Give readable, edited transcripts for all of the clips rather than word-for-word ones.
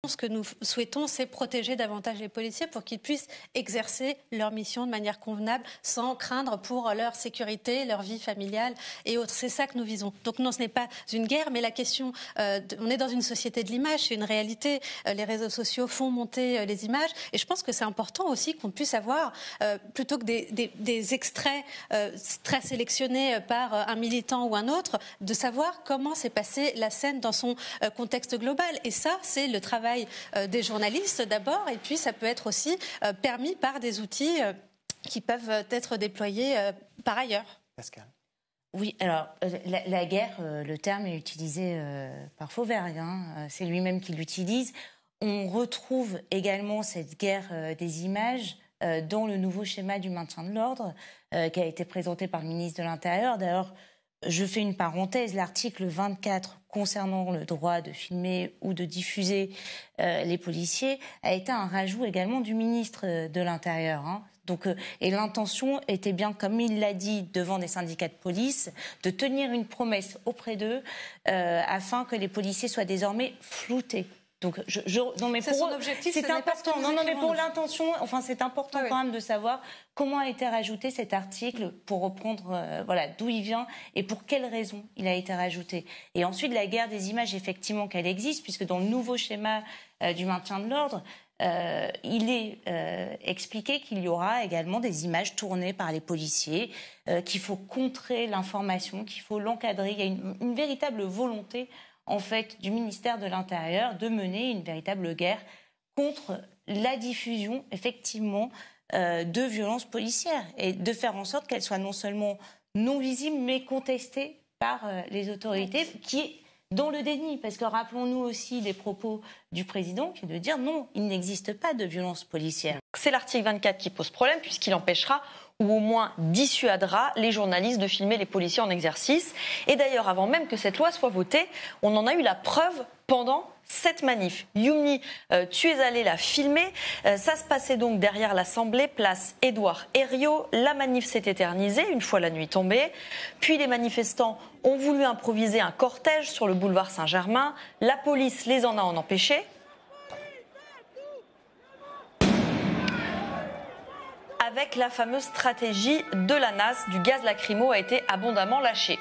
Ce que nous souhaitons, c'est protéger davantage les policiers pour qu'ils puissent exercer leur mission de manière convenable, sans craindre pour leur sécurité, leur vie familiale et autres. C'est ça que nous visons. Donc non, ce n'est pas une guerre, mais la question, on est dans une société de l'image, c'est une réalité. Les réseaux sociaux font monter les images, et je pense que c'est important aussi qu'on puisse avoir, plutôt que des extraits très sélectionnés par un militant ou un autre, de savoir comment s'est passée la scène dans son contexte global. Et ça, c'est le travail des journalistes d'abord, et puis ça peut être aussi permis par des outils qui peuvent être déployés par ailleurs. Pascal. Oui, alors la guerre, le terme est utilisé par Fauvergue, c'est lui-même qui l'utilise. On retrouve également cette guerre des images dans le nouveau schéma du maintien de l'ordre qui a été présenté par le ministre de l'Intérieur. D'ailleurs, je fais une parenthèse, l'article 24 concernant le droit de filmer ou de diffuser les policiers a été un rajout également du ministre de l'Intérieur. Donc, et l'intention était bien, comme il l'a dit devant des syndicats de police, de tenir une promesse auprès d'eux afin que les policiers soient désormais floutés. Donc, non, mais c'est pour son objectif, c'est important. Non, mais pour l'intention, enfin, c'est important quand même de savoir comment a été rajouté cet article pour reprendre, d'où il vient et pour quelles raisons il a été rajouté. Et ensuite, la guerre des images, effectivement, qu'elle existe, puisque dans le nouveau schéma du maintien de l'ordre, il est expliqué qu'il y aura également des images tournées par les policiers, qu'il faut contrer l'information, qu'il faut l'encadrer. Il y a une véritable volonté en fait, du ministère de l'Intérieur de mener une véritable guerre contre la diffusion, effectivement, de violences policières et de faire en sorte qu'elles soient non seulement non visibles, mais contestées par les autorités, qui est dans le déni. Parce que rappelons-nous aussi les propos du président, qui est de dire non, il n'existe pas de violence policière. C'est l'article 24 qui pose problème, puisqu'il empêchera ou au moins dissuadera les journalistes de filmer les policiers en exercice. Et d'ailleurs, avant même que cette loi soit votée, on en a eu la preuve pendant cette manif. Youmi, tu es allé la filmer. Ça se passait donc derrière l'Assemblée, place Édouard Herriot. La manif s'est éternisée une fois la nuit tombée. Puis les manifestants ont voulu improviser un cortège sur le boulevard Saint-Germain. La police les en a empêchés. Avec la fameuse stratégie de la NAS, du gaz lacrymo a été abondamment lâché.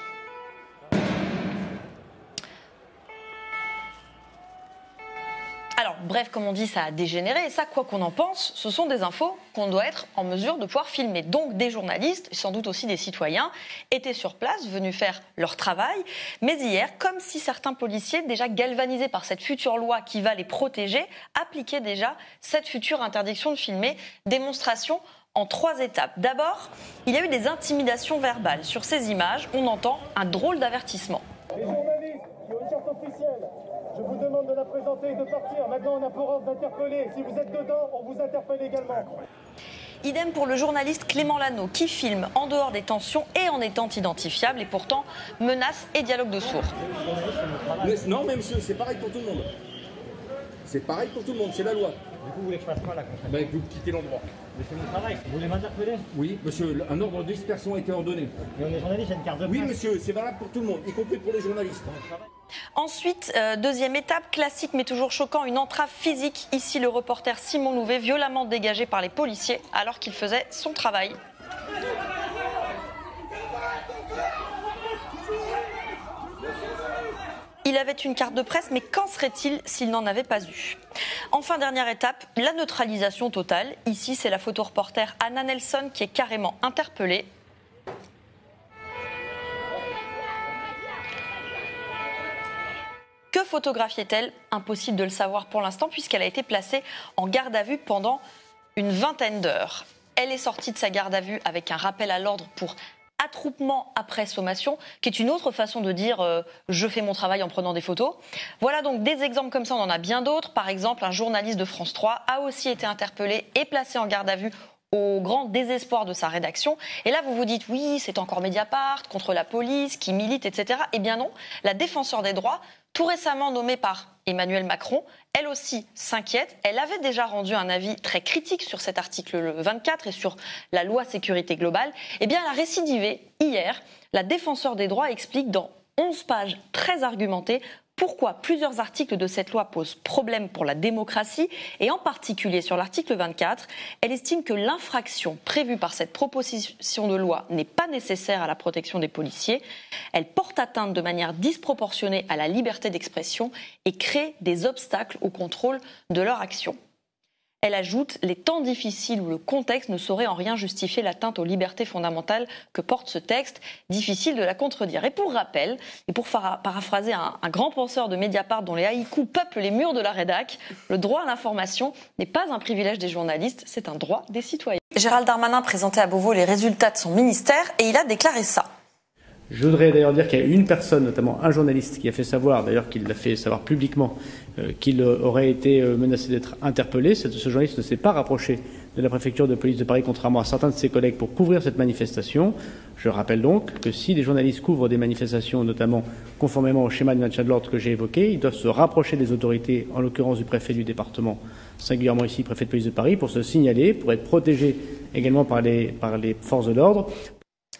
Alors, bref, comme on dit, ça a dégénéré. Et ça, quoi qu'on en pense, ce sont des infos qu'on doit être en mesure de pouvoir filmer. Donc, des journalistes, sans doute aussi des citoyens, étaient sur place, venus faire leur travail. Mais hier, comme si certains policiers, déjà galvanisés par cette future loi qui va les protéger, appliquaient déjà cette future interdiction de filmer. Démonstration en 3 étapes. D'abord, il y a eu des intimidations verbales. Sur ces images, on entend un drôle d'avertissement. Les journalistes qui ont une carte officielle, je vous demande de la présenter et de partir. Maintenant, on a pour ordre d'interpeller. Si vous êtes dedans, on vous interpelle également. Idem pour le journaliste Clément Lano, qui filme en dehors des tensions et en étant identifiable, et pourtant menace et dialogue de sourds. Non, mais monsieur, c'est pareil pour tout le monde. C'est pareil pour tout le monde, c'est la loi. Du coup, vous voulez que je fasse quoi là concrètement? Vous quittez l'endroit. Mais c'est mon travail. Vous voulez m'interpeller? Oui, monsieur, un ordre de dispersion a été ordonné. Mais on est journaliste, j'ai une carte de presse. Oui, monsieur, c'est valable pour tout le monde, y compris pour les journalistes. Ensuite, deuxième étape, classique mais toujours choquant, une entrave physique. Ici, le reporter Simon Louvet, violemment dégagé par les policiers alors qu'il faisait son travail. Il avait une carte de presse, mais qu'en serait-il s'il n'en avait pas eu? Enfin, dernière étape, la neutralisation totale. Ici, c'est la photoreporter Anna Nelson qui est carrément interpellée. Que photographiait-elle? Impossible de le savoir pour l'instant, puisqu'elle a été placée en garde à vue pendant une vingtaine d'heures. Elle est sortie de sa garde à vue avec un rappel à l'ordre pour attroupement après sommation, qui est une autre façon de dire je fais mon travail en prenant des photos. Voilà donc des exemples comme ça, on en a bien d'autres. Par exemple, un journaliste de France 3 a aussi été interpellé et placé en garde à vue au grand désespoir de sa rédaction. Et là, vous vous dites, oui, c'est encore Mediapart, contre la police, qui milite, etc. Eh bien non, la défenseure des droits, tout récemment nommée par Emmanuel Macron, elle aussi s'inquiète. Elle avait déjà rendu un avis très critique sur cet article 24 et sur la loi sécurité globale. Eh bien, elle a récidivé hier. La défenseure des droits explique dans 11 pages très argumentées pourquoi plusieurs articles de cette loi posent problème pour la démocratie et en particulier sur l'article 24, elle estime que l'infraction prévue par cette proposition de loi n'est pas nécessaire à la protection des policiers. Elle porte atteinte de manière disproportionnée à la liberté d'expression et crée des obstacles au contrôle de leur action. Elle ajoute « Les temps difficiles où le contexte ne saurait en rien justifier l'atteinte aux libertés fondamentales que porte ce texte, difficile de la contredire. » Et pour rappel, et pour paraphraser un grand penseur de Mediapart dont les haïkus peuplent les murs de la rédac, le droit à l'information n'est pas un privilège des journalistes, c'est un droit des citoyens. Gérald Darmanin présentait à Beauvau les résultats de son ministère et il a déclaré ça. Je voudrais d'ailleurs dire qu'il y a une personne, notamment un journaliste, qui a fait savoir, d'ailleurs qu'il l'a fait savoir publiquement, qu'il aurait été menacé d'être interpellé. Ce journaliste ne s'est pas rapproché de la préfecture de police de Paris, contrairement à certains de ses collègues, pour couvrir cette manifestation. Je rappelle donc que si des journalistes couvrent des manifestations, notamment conformément au schéma de maintien de l'ordre que j'ai évoqué, ils doivent se rapprocher des autorités, en l'occurrence du préfet du département, singulièrement ici, préfet de police de Paris, pour se signaler, pour être protégés également par les forces de l'ordre.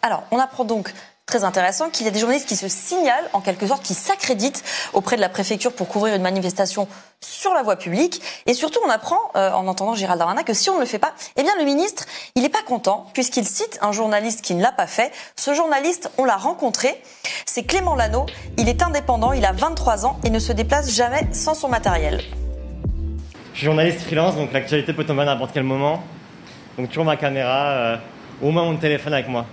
Alors, on apprend donc... Très intéressant qu'il y a des journalistes qui se signalent, en quelque sorte, qui s'accréditent auprès de la préfecture pour couvrir une manifestation sur la voie publique. Et surtout, on apprend, en entendant Gérald Darmanin, que si on ne le fait pas, eh bien le ministre, il n'est pas content, puisqu'il cite un journaliste qui ne l'a pas fait. Ce journaliste, on l'a rencontré, c'est Clément Lano. Il est indépendant, il a 23 ans et ne se déplace jamais sans son matériel. Je suis journaliste freelance, donc l'actualité peut tomber à n'importe quel moment. Donc toujours ma caméra, au moins mon téléphone avec moi.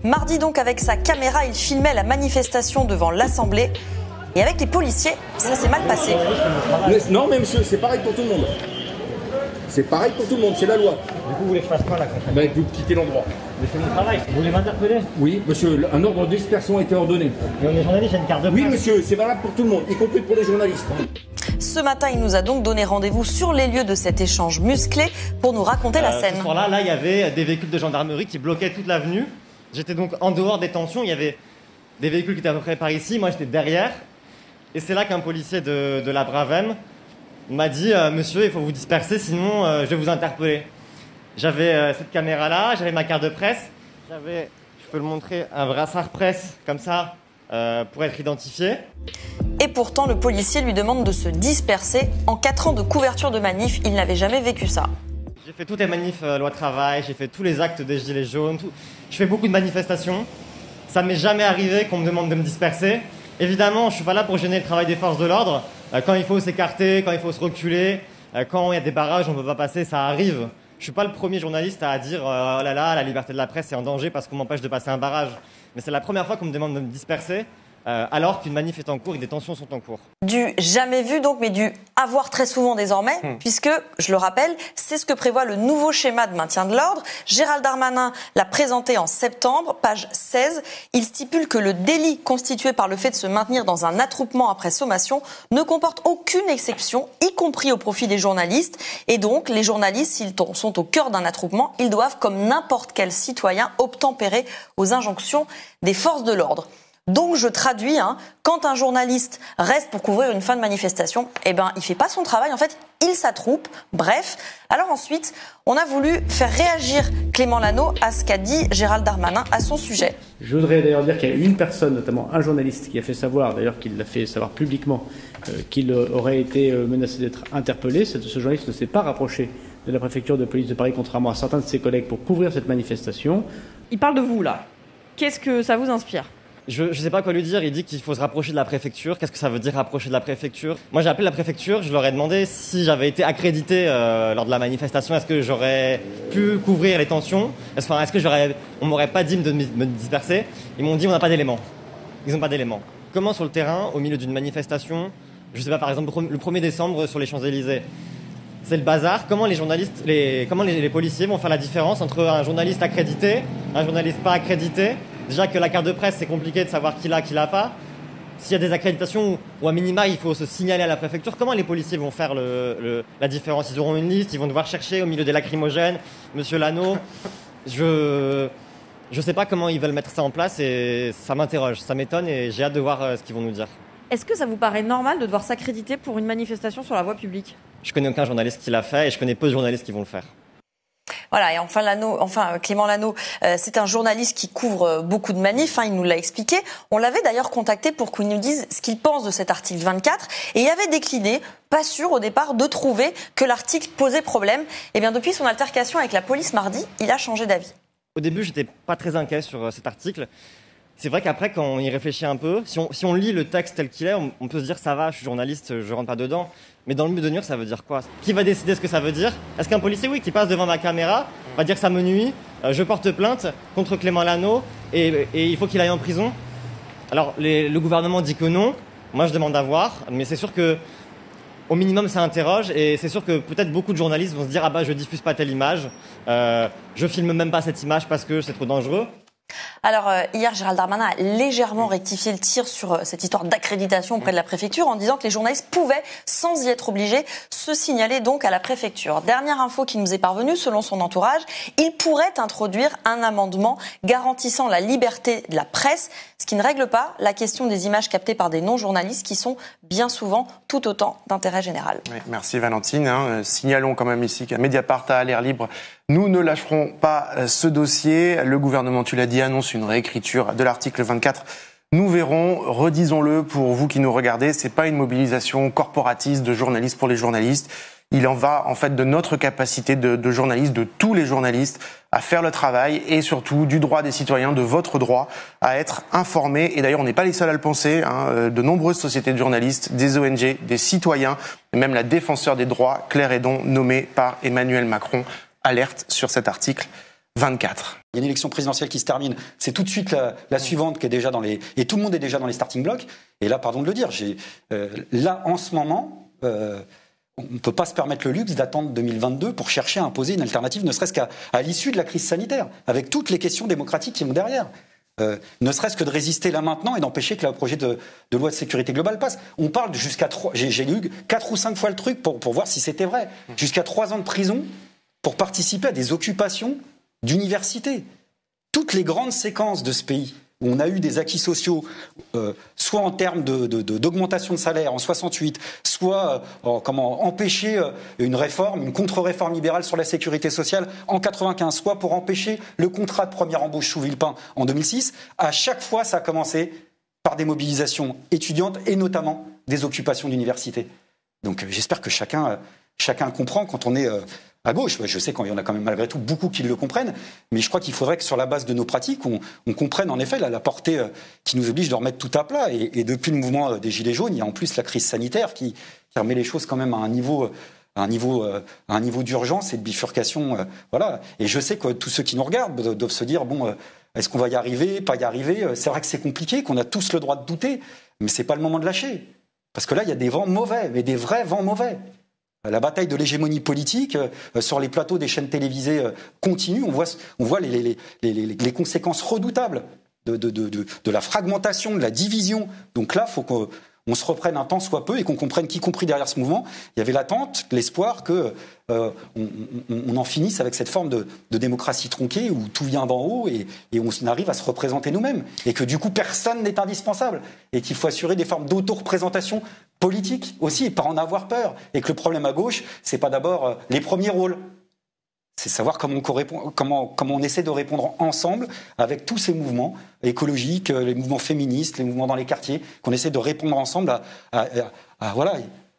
Mardi donc, avec sa caméra, il filmait la manifestation devant l'Assemblée. Et avec les policiers, ça s'est mal passé. Non mais monsieur, c'est pareil pour tout le monde. C'est pareil pour tout le monde, c'est la loi. Du coup, vous voulez que je fasse quoi là concrètement? Vous quittez l'endroit. Mais c'est mon travail. Vous voulez m'interpeller? Oui, monsieur, un ordre de dispersion a été ordonné. Mais on est journaliste, j'ai une carte de presse. Oui monsieur, c'est valable pour tout le monde, y compris pour les journalistes. Ce matin, il nous a donc donné rendez-vous sur les lieux de cet échange musclé pour nous raconter la scène. Ce soir-là, il y avait des véhicules de gendarmerie qui bloquaient toute l'avenue. J'étais donc en dehors des tensions, il y avait des véhicules qui étaient à peu près par ici, moi j'étais derrière. Et c'est là qu'un policier de la Bravem m'a dit « Monsieur, il faut vous disperser, sinon je vais vous interpeller ». J'avais cette caméra-là, j'avais ma carte de presse, j'avais, je peux le montrer, un brassard presse comme ça pour être identifié. Et pourtant, le policier lui demande de se disperser. En 4 ans de couverture de manif, il n'avait jamais vécu ça. J'ai fait toutes les manifs loi travail, j'ai fait tous les actes des gilets jaunes, tout. Je fais beaucoup de manifestations. Ça ne m'est jamais arrivé qu'on me demande de me disperser. Évidemment, je ne suis pas là pour gêner le travail des forces de l'ordre. Quand il faut s'écarter, quand il faut se reculer, quand il y a des barrages, on ne peut pas passer, ça arrive. Je ne suis pas le premier journaliste à dire oh là là, la liberté de la presse est en danger parce qu'on m'empêche de passer un barrage. Mais c'est la première fois qu'on me demande de me disperser. Alors qu'une manif est en cours et des tensions sont en cours. Du jamais vu donc, mais du avoir très souvent désormais, puisque, je le rappelle, c'est ce que prévoit le nouveau schéma de maintien de l'ordre. Gérald Darmanin l'a présenté en septembre, page 16. Il stipule que le délit constitué par le fait de se maintenir dans un attroupement après sommation ne comporte aucune exception, y compris au profit des journalistes. Et donc, les journalistes, s'ils sont au cœur d'un attroupement, ils doivent, comme n'importe quel citoyen, obtempérer aux injonctions des forces de l'ordre. Donc je traduis, quand un journaliste reste pour couvrir une fin de manifestation, il fait pas son travail, en fait, il s'attroupe. Bref, alors ensuite, on a voulu faire réagir Clément Lano à ce qu'a dit Gérald Darmanin à son sujet. Je voudrais d'ailleurs dire qu'il y a une personne, notamment un journaliste, qui a fait savoir, d'ailleurs qu'il l'a fait savoir publiquement, qu'il aurait été menacé d'être interpellé. Ce journaliste ne s'est pas rapproché de la préfecture de police de Paris, contrairement à certains de ses collègues, pour couvrir cette manifestation. Il parle de vous, là. Qu'est-ce que ça vous inspire ? Je ne sais pas quoi lui dire, il dit qu'il faut se rapprocher de la préfecture. Qu'est-ce que ça veut dire rapprocher de la préfecture ? Moi j'ai appelé la préfecture, je leur ai demandé si j'avais été accrédité lors de la manifestation, est-ce que j'aurais pu couvrir les tensions ? Est-ce que on m'aurait pas dit de me disperser ? Ils m'ont dit on n'a pas d'éléments. Ils n'ont pas d'éléments. Comment sur le terrain, au milieu d'une manifestation, je sais pas, par exemple le 1er décembre sur les Champs-Élysées, c'est le bazar, comment les policiers vont faire la différence entre un journaliste accrédité, un journaliste pas accrédité ? Déjà que la carte de presse, c'est compliqué de savoir qui l'a pas. S'il y a des accréditations ou à minima, il faut se signaler à la préfecture. Comment les policiers vont faire la différence ? Ils auront une liste, ils vont devoir chercher au milieu des lacrymogènes. Monsieur Lano, je sais pas comment ils veulent mettre ça en place et ça m'interroge, ça m'étonne et j'ai hâte de voir ce qu'ils vont nous dire. Est-ce que ça vous paraît normal de devoir s'accréditer pour une manifestation sur la voie publique ? Je connais aucun journaliste qui l'a fait et je connais peu de journalistes qui vont le faire. Voilà. Voilà, et enfin Clément Lano, c'est un journaliste qui couvre beaucoup de manifs, il nous l'a expliqué. On l'avait d'ailleurs contacté pour qu'il nous dise ce qu'il pense de cet article 24, et il avait décliné, pas sûr au départ de trouver que l'article posait problème. Et bien depuis son altercation avec la police mardi, il a changé d'avis. Au début, j'étais pas très inquiet sur cet article. C'est vrai qu'après, quand on y réfléchit un peu, si on lit le texte tel qu'il est, on peut se dire ça va, je suis journaliste, je rentre pas dedans. Mais dans le but de nuire, ça veut dire quoi? Qui va décider ce que ça veut dire? Est-ce qu'un policier, qui passe devant ma caméra, va dire ça me nuit, je porte plainte contre Clément Lano et il faut qu'il aille en prison? Alors, le gouvernement dit que non. Moi, je demande à voir, mais c'est sûr que au minimum, ça interroge, et c'est sûr que peut-être beaucoup de journalistes vont se dire « Ah bah, je diffuse pas telle image, je filme même pas cette image parce que c'est trop dangereux ». Alors, hier, Gérald Darmanin a légèrement rectifié le tir sur cette histoire d'accréditation auprès de la préfecture en disant que les journalistes pouvaient, sans y être obligés, se signaler donc à la préfecture. Dernière info qui nous est parvenue, selon son entourage, il pourrait introduire un amendement garantissant la liberté de la presse, ce qui ne règle pas la question des images captées par des non-journalistes qui sont bien souvent tout autant d'intérêt général. Oui, merci Valentine. Signalons quand même ici qu'à Mediapart, à L'air libre, nous ne lâcherons pas ce dossier. Le gouvernement, tu l'as dit, annonce une réécriture de l'article 24. Nous verrons, redisons-le pour vous qui nous regardez, c'est pas une mobilisation corporatiste de journalistes pour les journalistes. Il en va en fait de notre capacité de journalistes, de tous les journalistes, à faire le travail et surtout du droit des citoyens, de votre droit à être informés. Et d'ailleurs, on n'est pas les seuls à le penser. De nombreuses sociétés de journalistes, des ONG, des citoyens, et même la défenseure des droits, Claire Hédon, nommée par Emmanuel Macron, alerte sur cet article 24. Il y a une élection présidentielle qui se termine. C'est tout de suite la suivante qui est déjà dans les... Et tout le monde est déjà dans les starting blocks. Et là, pardon de le dire, là, en ce moment... on ne peut pas se permettre le luxe d'attendre 2022 pour chercher à imposer une alternative, ne serait-ce qu'à l'issue de la crise sanitaire, avec toutes les questions démocratiques qui vont derrière. Ne serait-ce que de résister là maintenant et d'empêcher que le projet de loi de sécurité globale passe. On parle jusqu'à 3... J'ai lu 4 ou 5 fois le truc pour voir si c'était vrai. Jusqu'à 3 ans de prison pour participer à des occupations d'université. Toutes les grandes séquences de ce pays où on a eu des acquis sociaux, soit en termes d'augmentation de salaire en 68, soit comment empêcher une réforme, une contre-réforme libérale sur la sécurité sociale en 95, soit pour empêcher le contrat de première embauche sous Villepin en 2006. À chaque fois, ça a commencé par des mobilisations étudiantes et notamment des occupations d'université. Donc j'espère que chacun comprend quand on est à gauche. Je sais qu'il y en a quand même malgré tout beaucoup qui le comprennent, mais je crois qu'il faudrait que sur la base de nos pratiques, on comprenne en effet la portée qui nous oblige de remettre tout à plat. Et depuis le mouvement des Gilets jaunes, il y a en plus la crise sanitaire qui remet les choses quand même à un niveau d'urgence et de bifurcation. Voilà. Et je sais que tous ceux qui nous regardent doivent se dire bon, est-ce qu'on va y arriver, pas y arriver? C'est vrai que c'est compliqué, qu'on a tous le droit de douter, mais c'est pas le moment de lâcher. Parce que là, il y a des vents mauvais, mais des vrais vents mauvais. La bataille de l'hégémonie politique sur les plateaux des chaînes télévisées continue. On voit les conséquences redoutables de la fragmentation, de la division. Donc là, il faut qu'on se reprenne un temps soit peu et qu'on comprenne qu'y compris derrière ce mouvement, il y avait l'attente, l'espoir que on en finisse avec cette forme de démocratie tronquée où tout vient d'en haut et on arrive à se représenter nous-mêmes. Et que du coup, personne n'est indispensable. Et qu'il faut assurer des formes d'auto-représentation politique aussi et pas en avoir peur. Et que le problème à gauche, c'est pas d'abord les premiers rôles. C'est savoir comment on essaie de répondre ensemble avec tous ces mouvements écologiques, les mouvements féministes, les mouvements dans les quartiers, qu'on essaie de répondre ensemble à voilà,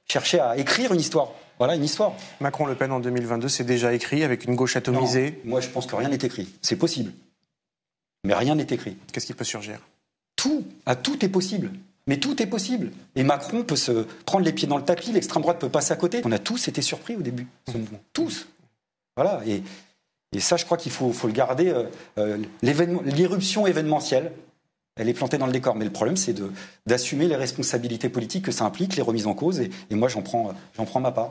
chercher à écrire une histoire. Voilà une histoire. Macron-Le Pen en 2022, c'est déjà écrit avec une gauche atomisée. Non, moi, je pense que rien n'est écrit. C'est possible. Mais rien n'est écrit. Qu'est-ce qui peut surgir? Tout est possible. Mais tout est possible. Et Macron peut se prendre les pieds dans le tapis, l'extrême droite peut passer à côté. On a tous été surpris au début, ce mouvement. Tous. Voilà. Et ça, je crois qu'il faut le garder. L'irruption événementielle, elle est plantée dans le décor. Mais le problème, c'est d'assumer les responsabilités politiques que ça implique, les remises en cause. Et moi, j'en prends ma part.